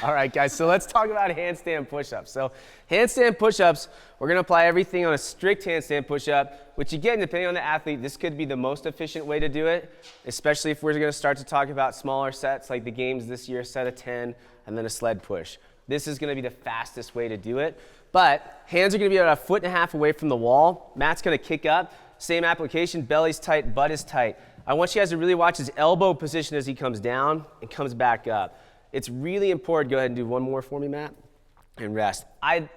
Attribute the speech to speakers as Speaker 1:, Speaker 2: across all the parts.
Speaker 1: All right, guys, so let's talk about handstand push-ups. So handstand push-ups, we're gonna apply everything on a strict handstand push-up, which again, depending on the athlete, this could be the most efficient way to do it, especially if we're gonna start to talk about smaller sets like the games this year, set of 10, and then a sled push. This is gonna be the fastest way to do it, but hands are gonna be about 1.5 feet away from the wall. Matt's gonna kick up, same application, belly's tight, butt is tight. I want you guys to really watch his elbow position as he comes down and comes back up. It's really important. Go ahead and do one more for me, Matt, and rest.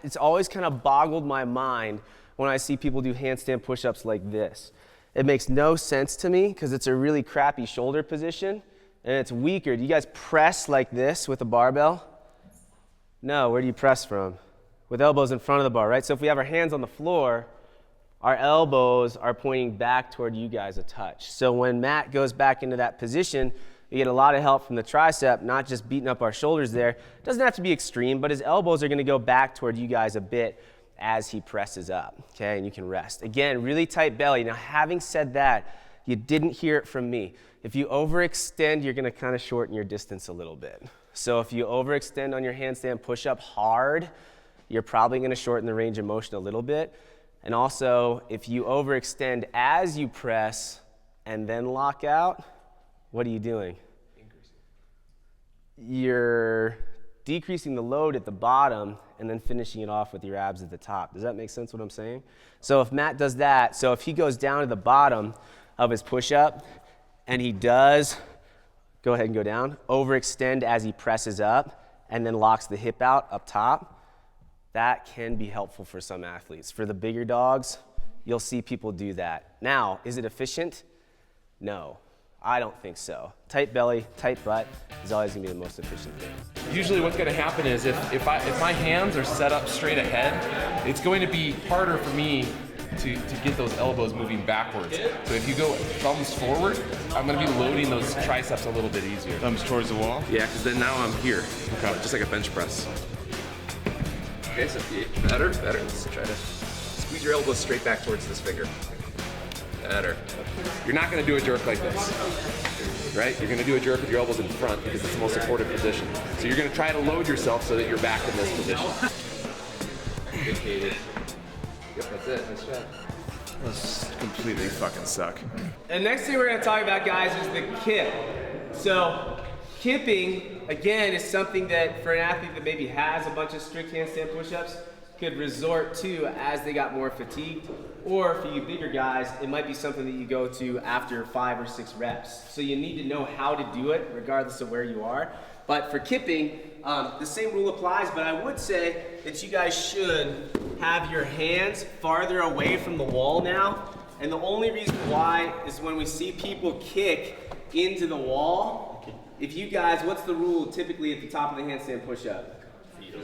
Speaker 1: It's always kind of boggled my mind when I see people do handstand push-ups like this. It makes no sense to me because it's a really crappy shoulder position and it's weaker. Do you guys press like this with a barbell? No, where do you press from? With elbows in front of the bar, right? So if we have our hands on the floor, our elbows are pointing back toward you guys a touch. So when Matt goes back into that position, we get a lot of help from the tricep, not just beating up our shoulders there. It doesn't have to be extreme, but his elbows are gonna go back toward you guys a bit as he presses up, okay? And you can rest. Again, really tight belly. Now, having said that, you didn't hear it from me. If you overextend, you're gonna kind of shorten your distance a little bit. So if you overextend on your handstand push-up hard, you're probably gonna shorten the range of motion a little bit. And also, if you overextend as you press and then lock out, what are you doing? You're decreasing the load at the bottom and then finishing it off with your abs at the top. Does that make sense what I'm saying? So if Matt does that, so if he goes down to the bottom of his push-up and he does, go ahead and go down, overextend as he presses up and then locks the hip out up top, that can be helpful for some athletes. For the bigger dogs, you'll see people do that. Now, is it efficient? No. I don't think so. Tight belly, tight butt is always gonna be the most efficient thing.
Speaker 2: Usually what's gonna happen is if my hands are set up straight ahead, it's going to be harder for me to get those elbows moving backwards. So if you go thumbs forward, I'm gonna be loading those triceps a little bit easier.
Speaker 3: Thumbs towards the wall?
Speaker 2: Yeah, because then now I'm here, okay. Just like a bench press. Okay, so better. Let's try to squeeze your elbows straight back towards this finger. Better. You're not going to do a jerk like this, right? You're going to do a jerk with your elbows in front because it's the most supportive position. So you're going to try to load yourself so that you're back in this position. Good, Katie. Yep, that's it. Nice job.
Speaker 3: Those completely fucking suck.
Speaker 1: And next thing we're gonna talk about, guys, is the kip. So kipping, again, is something that for an athlete that maybe has a bunch of strict handstand push-ups could resort to as they got more fatigued. Or for you bigger guys, it might be something that you go to after 5 or 6 reps. So you need to know how to do it regardless of where you are. But for kipping, the same rule applies, but I would say that you guys should have your hands farther away from the wall now. And the only reason why is when we see people kick into the wall, if you guys, what's the rule typically at the top of the handstand push-up?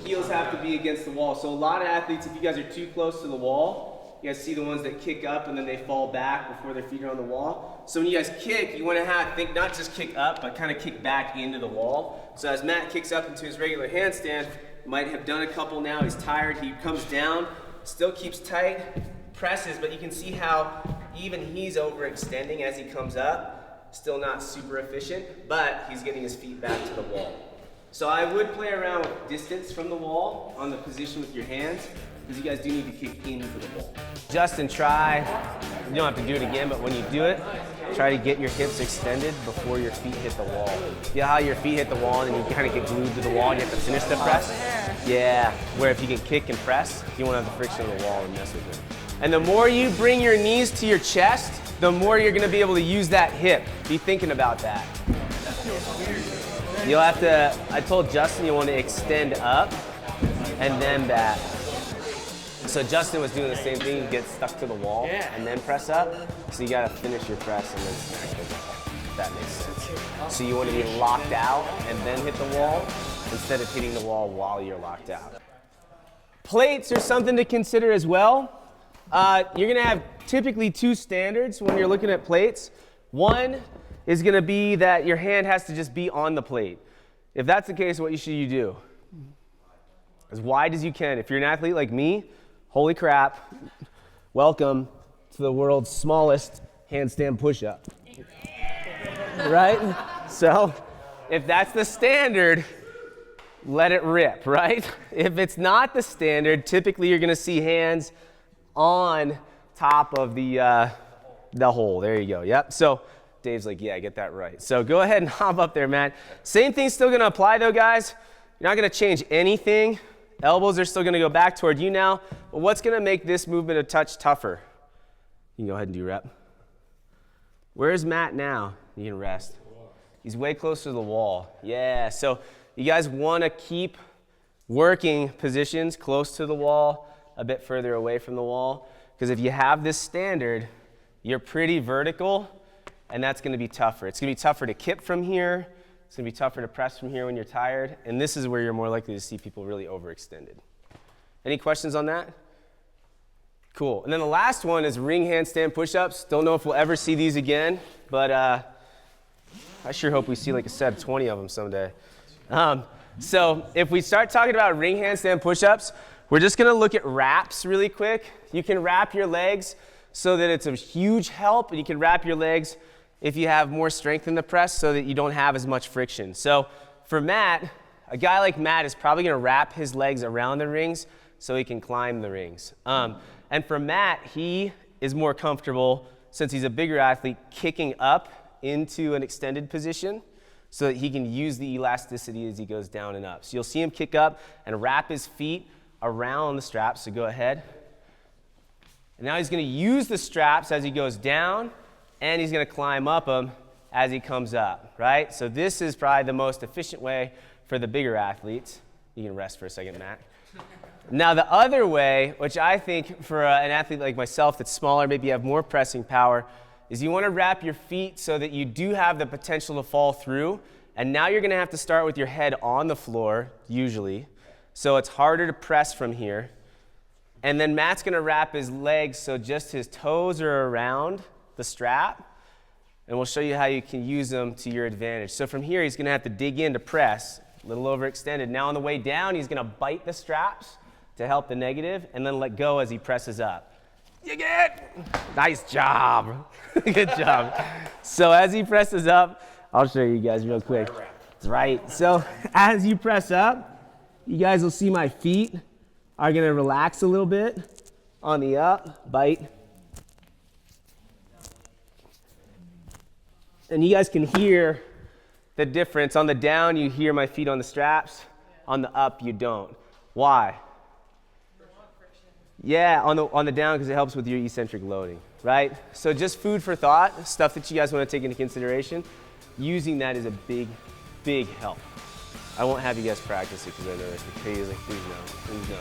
Speaker 1: Heels have to be against the wall. So a lot of athletes, if you guys are too close to the wall, you guys see the ones that kick up and then they fall back before their feet are on the wall. So when you guys kick, you want to think not just kick up, but kind of kick back into the wall. So as Matt kicks up into his regular handstand, might have done a couple now, he's tired, he comes down, still keeps tight, presses, but you can see how even he's overextending as he comes up. Still not super efficient, but he's getting his feet back to the wall. So I would play around with distance from the wall on the position with your hands, because you guys do need to kick into the wall. Justin, try, you don't have to do it again, but when you do it, try to get your hips extended before your feet hit the wall. You know how your feet hit the wall and then you kind of get glued to the wall and you have to finish the press? Yeah, where if you can kick and press, you won't have the friction of the wall and mess with it. And the more you bring your knees to your chest, the more you're gonna be able to use that hip. Be thinking about that. You'll have to, I told Justin you want to extend up and then back. So Justin was doing the same thing, you get stuck to the wall and then press up. So you gotta finish your press and then smack it, if that makes sense. So you wanna be locked out and then hit the wall instead of hitting the wall while you're locked out. Plates are something to consider as well. You're gonna have typically 2 standards when you're looking at plates. One is gonna be that your hand has to just be on the plate. If that's the case, what should you do? As wide as you can. If you're an athlete like me, holy crap, welcome to the world's smallest handstand push-up. Right? So if that's the standard, let it rip, right? If it's not the standard, typically you're gonna see hands on top of the hole. There you go, yep. So Dave's like, yeah, get that right. So go ahead and hop up there, Matt. Same thing's still gonna apply though, guys. You're not gonna change anything. Elbows are still gonna go back toward you now, but what's gonna make this movement a touch tougher? You can go ahead and do rep. Where's Matt now? You can rest. He's way closer to the wall. Yeah, so you guys wanna keep working positions close to the wall, a bit further away from the wall, because if you have this standard, you're pretty vertical, and that's gonna be tougher. It's gonna be tougher to kip from here. It's gonna be tougher to press from here when you're tired, and this is where you're more likely to see people really overextended. Any questions on that? Cool. And then the last one is ring handstand push-ups. Don't know if we'll ever see these again, but I sure hope we see, like I said, 20 of them someday. So if we start talking about ring handstand push-ups, we're just gonna look at wraps really quick. You can wrap your legs so that it's a huge help, and you can wrap your legs if you have more strength in the press so that you don't have as much friction. So for Matt, a guy like Matt is probably gonna wrap his legs around the rings so he can climb the rings. And for Matt, he is more comfortable, since he's a bigger athlete, kicking up into an extended position so that he can use the elasticity as he goes down and up. So you'll see him kick up and wrap his feet around the straps, so go ahead. And now he's gonna use the straps as he goes down, and he's gonna climb up them as he comes up, right? So this is probably the most efficient way for the bigger athletes. You can rest for a second, Matt. Now the other way, which I think for an athlete like myself that's smaller, maybe you have more pressing power, is you wanna wrap your feet so that you do have the potential to fall through, and now you're gonna have to start with your head on the floor, usually, so it's harder to press from here. And then Matt's gonna wrap his legs so just his toes are around the strap, and we'll show you how you can use them to your advantage. So from here, he's gonna have to dig in to press, a little overextended. Now on the way down, he's gonna bite the straps to help the negative, and then let go as he presses up. You get? Nice job. Good job. So as he presses up, I'll show you guys real quick. That's right. So as you press up, you guys will see my feet are gonna relax a little bit on the up, bite. And you guys can hear the difference. On the down, you hear my feet on the straps. On the up, you don't. Why? Yeah, on the down, because it helps with your eccentric loading, right? So just food for thought, stuff that you guys want to take into consideration. Using that is a big, big help. I won't have you guys practice it because I know it's crazy. Please no, please no.